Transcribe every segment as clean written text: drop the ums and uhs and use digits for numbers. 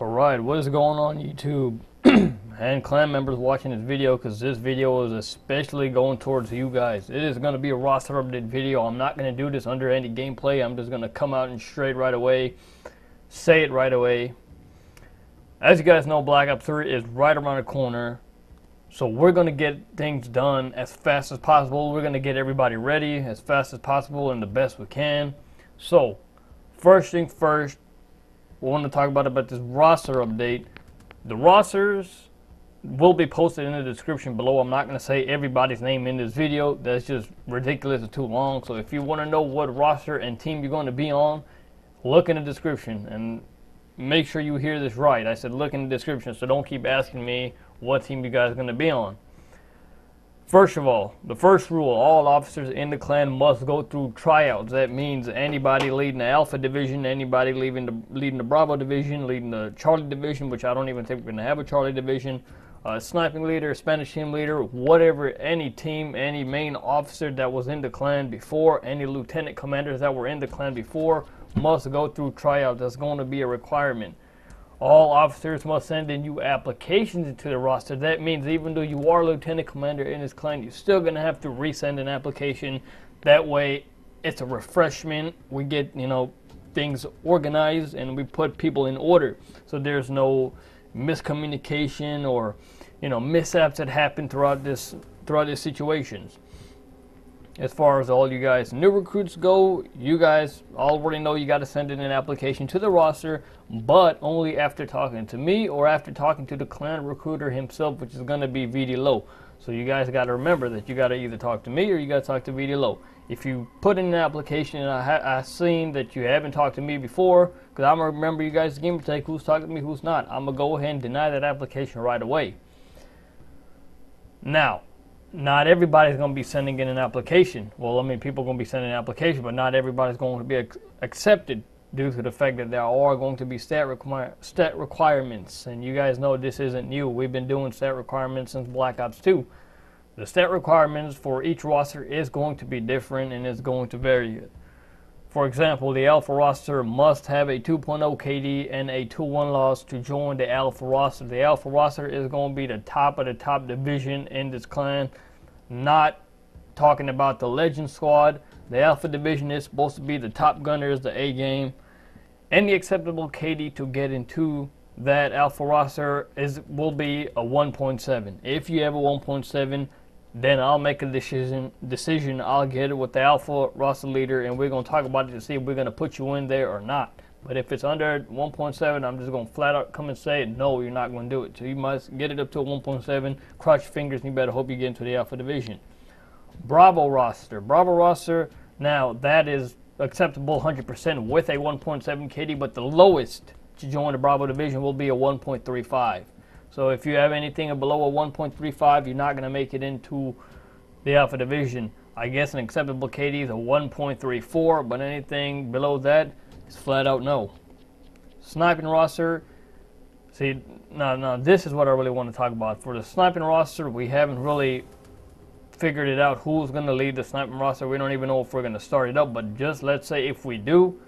Alright, what is going on YouTube and clan members watching this video, because this video is especially going towards you guys. It is going to be a roster update video. I'm not going to do this under any gameplay. I'm just going to come out and straight right away, say it right away. As you guys know, Black Ops 3 is right around the corner. So we're going to get things done as fast as possible. We're going to get everybody ready as fast as possible and the best we can. So, first thing first, we want to talk about this roster update. The rosters will be posted in the description below. I'm not going to say everybody's name in this video. That's just ridiculous and too long. So if you want to know what roster and team you're going to be on, look in the description and make sure you hear this right. I said look in the description, so don't keep asking me what team you guys are going to be on. First of all, the first rule, all officers in the clan must go through tryouts. That means anybody leading the Alpha division, anybody leading the Bravo division, leading the Charlie division, which I don't even think we're going to have a Charlie division, sniping leader, Spanish team leader, whatever, any team, any main officer that was in the clan before, any lieutenant commanders that were in the clan before must go through tryouts. That's going to be a requirement. All officers must send in new applications into the roster. That means even though you are lieutenant commander in this clan, you're still going to have to resend an application. That way, it's a refreshment. We get, things organized and we put people in order. So there's no miscommunication or, mishaps that happen throughout these situations. As far as all you guys new recruits go, you guys already know you got to send in an application to the roster, but only after talking to me or after talking to the clan recruiter himself, which is going to be VD Low. So you guys got to remember that you got to either talk to me or you got to talk to VD Low. If you put in an application and I've seen that you haven't talked to me before, because I'm going to remember you guys game take who's talking to me, who's not, I'm going to go ahead and deny that application right away. Now, not everybody's going to be sending in an application. Well, people are going to be sending an application, but not everybody's going to be accepted due to the fact that there are going to be stat requirements. And you guys know this isn't new. We've been doing stat requirements since Black Ops 2. The stat requirements for each roster is going to be different and it's going to vary. For example, the Alpha roster must have a 2.0 KD and a 2-1 loss to join the Alpha roster. The Alpha roster is going to be the top of the top division in this clan. Not talking about the Legend Squad. The Alpha division is supposed to be the top gunners, the A game. Any acceptable KD to get into that Alpha roster will be a 1.7. If you have a 1.7, then I'll make a decision. I'll get it with the Alpha roster leader, and we're going to talk about it to see if we're going to put you in there or not. But if it's under 1.7, I'm just going to flat out come and say, no, you're not going to do it. So you must get it up to a 1.7, cross your fingers, and you better hope you get into the Alpha division. Bravo roster, now that is acceptable 100% with a 1.7 KD, but the lowest to join the Bravo division will be a 1.35. So if you have anything below a 1.35, you're not going to make it into the Alpha division. I guess an acceptable KD is a 1.34, but anything below that is flat out no. Sniping roster, see, now this is what I really want to talk about. For the sniping roster, we haven't really figured it out who's going to lead the sniping roster. We don't even know if we're going to start it up, but just let's say if we do,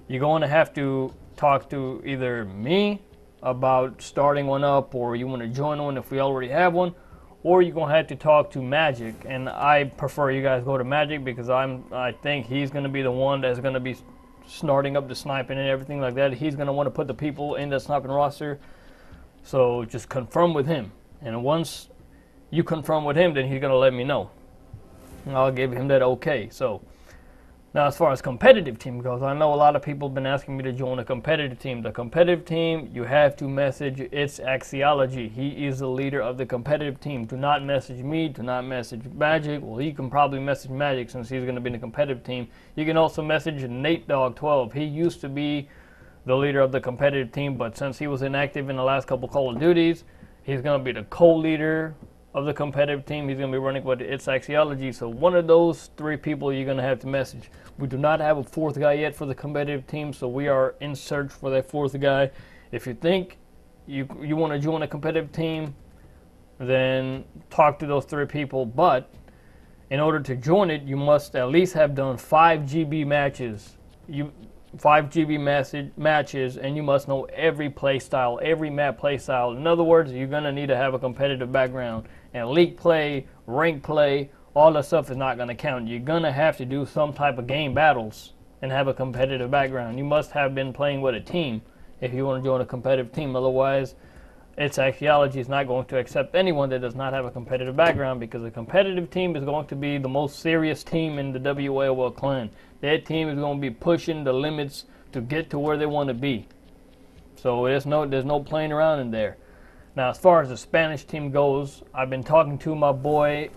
you're going to have to talk to either me about starting one up, or you want to join one if we already have one, or you're going to have to talk to Magic. And I prefer you guys go to Magic because I think he's going to be the one that's going to be starting up the sniping and everything like that. He's going to want to put the people in the sniping roster. So just confirm with him. And once you confirm with him, then he's going to let me know. And I'll give him that okay. So now as far as competitive team goes, I know a lot of people have been asking me to join a competitive team. The competitive team, you have to message it's Axiology. He is the leader of the competitive team. Do not message me. Do not message Magic. Well, you can probably message Magic since he's going to be in the competitive team. You can also message Nate Dog 12. He used to be the leader of the competitive team, but since he was inactive in the last couple Call of Duties, he's going to be the co-leader of the competitive team. He's going to be running with it's Axiology. So one of those three people you're going to have to message. We do not have a fourth guy yet for the competitive team, so we are in search for that fourth guy. If you think you want to join a competitive team, then talk to those three people. But in order to join it, you must at least have done 5 GB matches. 5 GB matches, and you must know every play style, every map play style. In other words, you're going to need to have a competitive background. And league play, rank play, all that stuff is not going to count. You're going to have to do some type of game battles and have a competitive background. You must have been playing with a team if you want to join a competitive team. Otherwise, its Axiology is not going to accept anyone that does not have a competitive background, because a competitive team is going to be the most serious team in the WAOL clan. That team is going to be pushing the limits to get to where they want to be. So there's no playing around in there. Now, as far as the Spanish team goes, I've been talking to my boy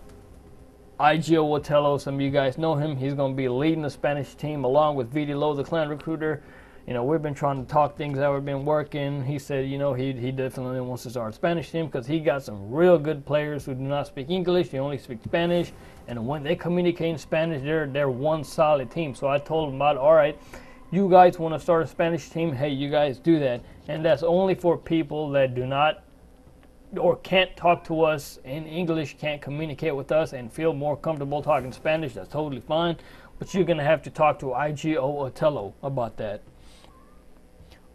IGO Othelo. Some of you guys know him. He's going to be leading the Spanish team along with VDLO, the clan recruiter. You know, we've been trying to talk things out. We've been working. He said, you know, he definitely wants to start a Spanish team because he got some real good players who do not speak English. They only speak Spanish. And when they communicate in Spanish, they're one solid team. So I told him about, all right, you guys want to start a Spanish team? Hey, you guys do that. And that's only for people that do not or can't talk to us in English, can't communicate with us, and feel more comfortable talking Spanish. That's totally fine. But you're going to have to talk to IGO Othelo about that.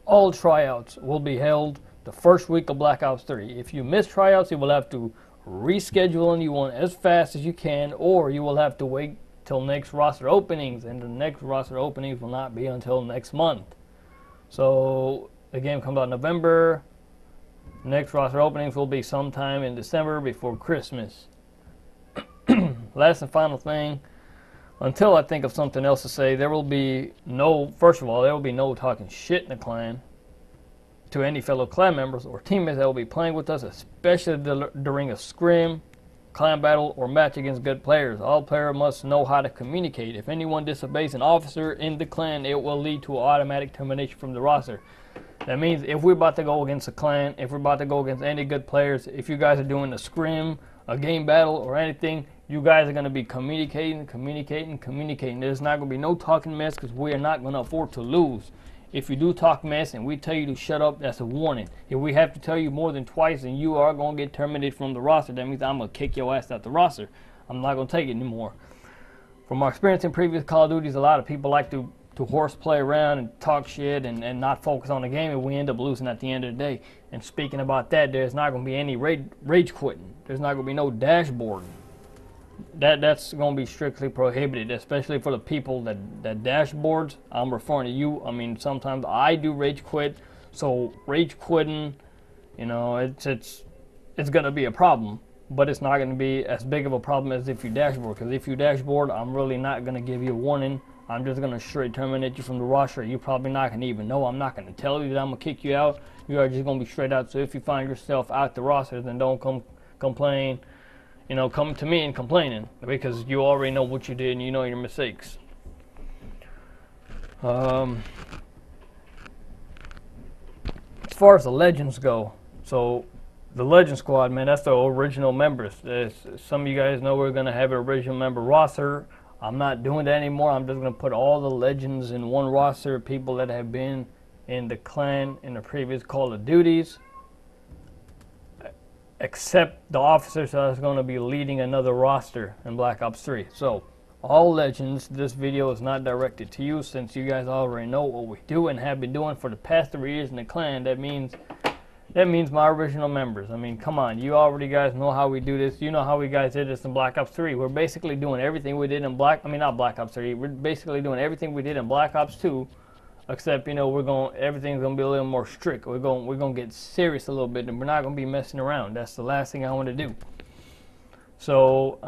All tryouts will be held the first week of Black Ops 3. If you miss tryouts, you will have to reschedule a new one as fast as you can, or you will have to wait till next roster openings, and the next roster openings will not be until next month. So the game comes out in November. Next roster openings will be sometime in December before Christmas. Last and final thing, until I think of something else to say, there will be no, first of all, there will be no talking shit in the clan to any fellow clan members or teammates that will be playing with us, especially during a scrim, clan battle, or match against good players. All players must know how to communicate. If anyone disobeys an officer in the clan, it will lead to automatic termination from the roster. That means if we're about to go against a clan, if we're about to go against any good players, if you guys are doing a scrim, a game battle, or anything, you guys are going to be communicating. There's not going to be no talking mess, because we are not going to afford to lose. If you do talk mess and we tell you to shut up, that's a warning. If we have to tell you more than twice, then you are going to get terminated from the roster. That means I'm going to kick your ass out the roster. I'm not going to take it anymore. From my experience in previous Call of Duties, a lot of people like to horseplay around and talk shit and not focus on the game, and we end up losing at the end of the day. And speaking about that, there's not going to be any rage quitting. There's not going to be no dashboarding. That's going to be strictly prohibited, especially for the people that dashboards. I'm referring to you. I mean, sometimes I do rage quit, so rage quitting, you know, it's going to be a problem, but it's not going to be as big of a problem as if you dashboard. Because if you dashboard, I'm really not going to give you a warning. I'm just going to straight terminate you from the roster. You're probably not going to even know. I'm not going to tell you that I'm going to kick you out. You are just going to be straight out. So if you find yourself out the roster, then don't come complain. You know, come to me and complaining, because you already know what you did and you know your mistakes. As far as the legends go, so the Legend Squad, man, that's the original members. Some of you guys know we're going to have an original member roster. I'm not doing that anymore. I'm just going to put all the legends in one roster, people that have been in the clan in the previous Call of Duties, except the officers that is going to be leading another roster in Black Ops 3. So, all legends, this video is not directed to you, since you guys already know what we do and have been doing for the past 3 years in the clan. That means my original members. I mean, come on, you already guys know how we do this. You know how we guys did this in Black Ops 3. We're basically doing everything we did in not Black Ops 3. We're basically doing everything we did in Black Ops 2. Except, you know, everything's gonna be a little more strict. We're gonna get serious a little bit, and we're not gonna be messing around. That's the last thing I want to do. So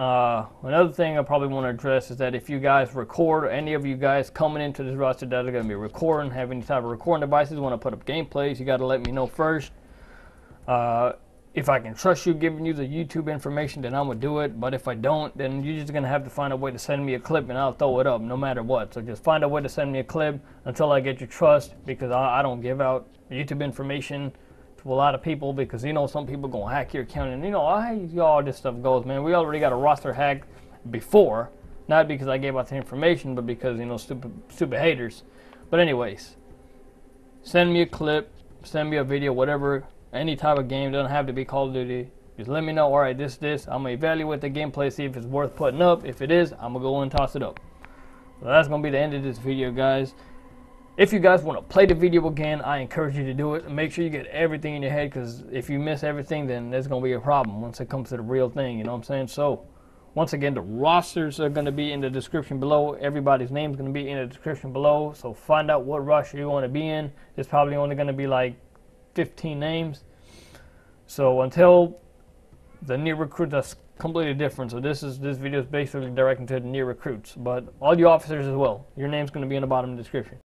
another thing I probably want to address is that if you guys record, or any of you guys coming into this roster that are gonna be recording, have any type of recording devices, want to put up gameplays, you got to let me know first. If I can trust you giving you the YouTube information, then I'm going to do it. But if I don't, then you're just going to have to find a way to send me a clip, and I'll throw it up no matter what. So just find a way to send me a clip until I get your trust, because I don't give out YouTube information to a lot of people, because, you know, some people going to hack your account. And, you know, how all this stuff goes, man. We already got a roster hack before, not because I gave out the information, but because, you know, stupid haters. But anyways, send me a clip, send me a video, whatever. Any type of game, doesn't have to be Call of Duty. Just let me know, all right, this. I'm going to evaluate the gameplay, see if it's worth putting up. If it is, I'm going to go and toss it up. So that's going to be the end of this video, guys. If you guys want to play the video again, I encourage you to do it. Make sure you get everything in your head, because if you miss everything, then there's going to be a problem once it comes to the real thing, you know what I'm saying? So, once again, the rosters are going to be in the description below. Everybody's name is going to be in the description below. So find out what roster you want to be in. It's probably only going to be like 15 names. So until the new recruit, that's completely different. So this video is basically directed to the new recruits, but all you officers as well. Your name's going to be in the bottom of the description.